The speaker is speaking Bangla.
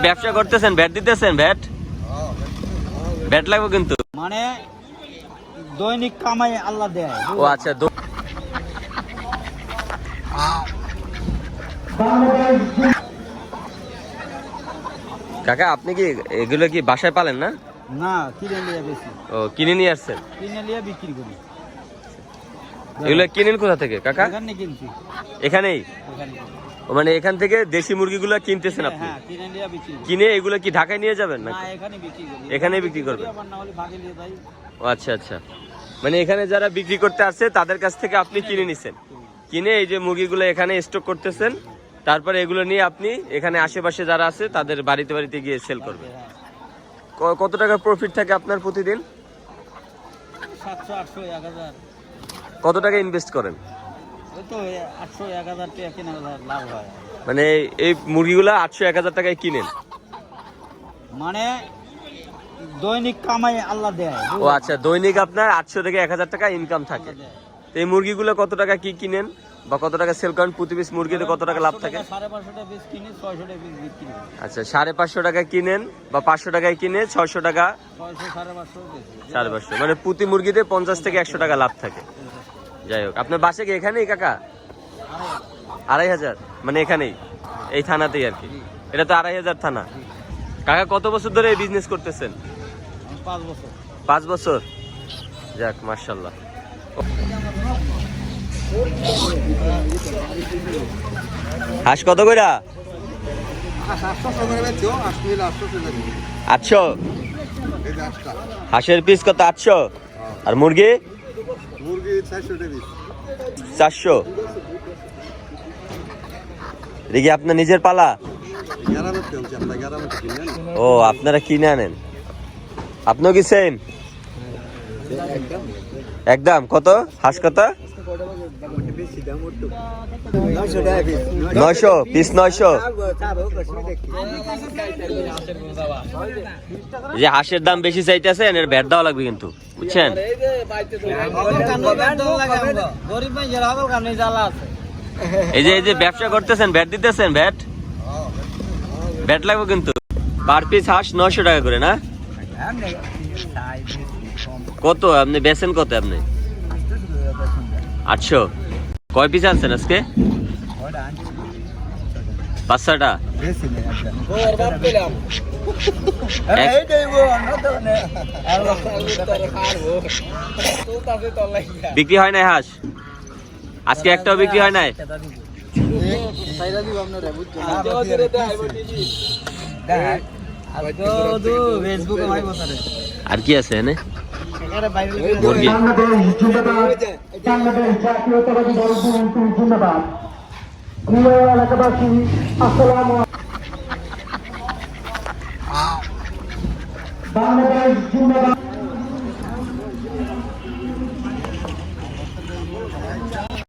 ব্যবসা করতেছেন, ভ্যাট দিতেছেন? ভ্যাট ভ্যাট লাগবে কিন্তু, মানে দৈনিক কামাই আল্লাহ দেয়। ও আচ্ছা। কাকা আপনি কি এগুলো কি বাসায় পালেন না? না, কিনে নিয়ে বেশি। ও কিনে নিয়ে আসছেন? কিনে নিয়ে বিক্রি করি। এগুলো কিনেন কোথা থেকে কাকা? এখানে কিনছি। এখানেই? ও মানে এখান থেকে দেশি মুরগিগুলো কিনতেছেন আপনি? হ্যাঁ, কিনে নিয়ে বিক্রি করি। কিনে এগুলো কি ঢাকায় নিয়ে যাবেন না? না, এখানে বিক্রি করি। এখানেই বিক্রি করবেন? আবার না হলে ভাগে নিয়ে যাই। ও আচ্ছা আচ্ছা, মানে এখানে যারা বিক্রি করতে আসছে তাদের কাছ থেকে আপনি কিনে নিছেন, কিনে এই যে মুরগিগুলো এখানে স্টক করতেছেন, তারপরে এগুলো নিয়ে আপনি এখানে আশেপাশে যারা আছে তাদের বাড়িতে বাড়িতে গিয়ে সেল করবেন। কত টাকা প্রফিট থাকে আপনার প্রতিদিন? 700, 800, 1000। কত টাকা ইনভেস্ট করেন? ওই তো 800, 1000 টাকা কিনা লাভ হয়। মানে এই মুরগিগুলো 800-1000 টাকায় কিনেন? মানে দৈনিক কামাই আল্লাহ দেয়। ও আচ্ছা, দৈনিক আপনার 800 থেকে 1000 টাকা ইনকাম থাকে। তো এই মুরগিগুলো কত টাকা কি কিনেন বা কত টাকা সেল করেন? প্রতি পিস মুরগিতে কত টাকা লাভ থাকে? 550 টাকা পিস কিনি, 600 টাকা পিস বিক্রি করি। আচ্ছা, 550 টাকায় কিনেন বা 500 টাকায় কিনে 600 টাকা, 600, 550 বেশি। 550, মানে প্রতি মুরগিতে 50 থেকে 100 টাকা লাভ থাকে। যাই হোক, আপনার বাসা কি এখানেই কাকা? 2500, মানে এখানেই এই থানাতেই আর কি? এটা তো 2500 থানা। কাকা কত বছর ধরে এই বিজনেস করতেছেন? 5 বছর। 5 বছর? যাক মাশাআল্লাহ। হাঁস কত কইরা? 800। হাঁসের পিস কত? 800। আর মুরগি? 400। এটা কি আপনার নিজের পালা? ও আপনারা কিনে আনেন? আপনিও কি সেম? একদম কত হাঁস? কত? 900 পিস? 900? যে হাঁসের দাম বেশি চাইতেছেন, এর ভ্যাট দেওয়া লাগবে কিন্তু, বুঝছেন? এই যে ব্যবসা করতেছেন, ভ্যাট দিতেছেন? ভ্যাট ভ্যাট লাগবে কিন্তু। পার পিস হাঁস 900 টাকা করে না? কত আপনি বেচেন কত? আপনি 800। কয় পিস আনছেন আজকে? 5-6টা। বিক্রি হয় নাই হাঁস আজকে? একটাও বিক্রি হয় নাই? আর কি আছে এনে? মুরগি। বাংলাদেশ জিন্দাবাদ।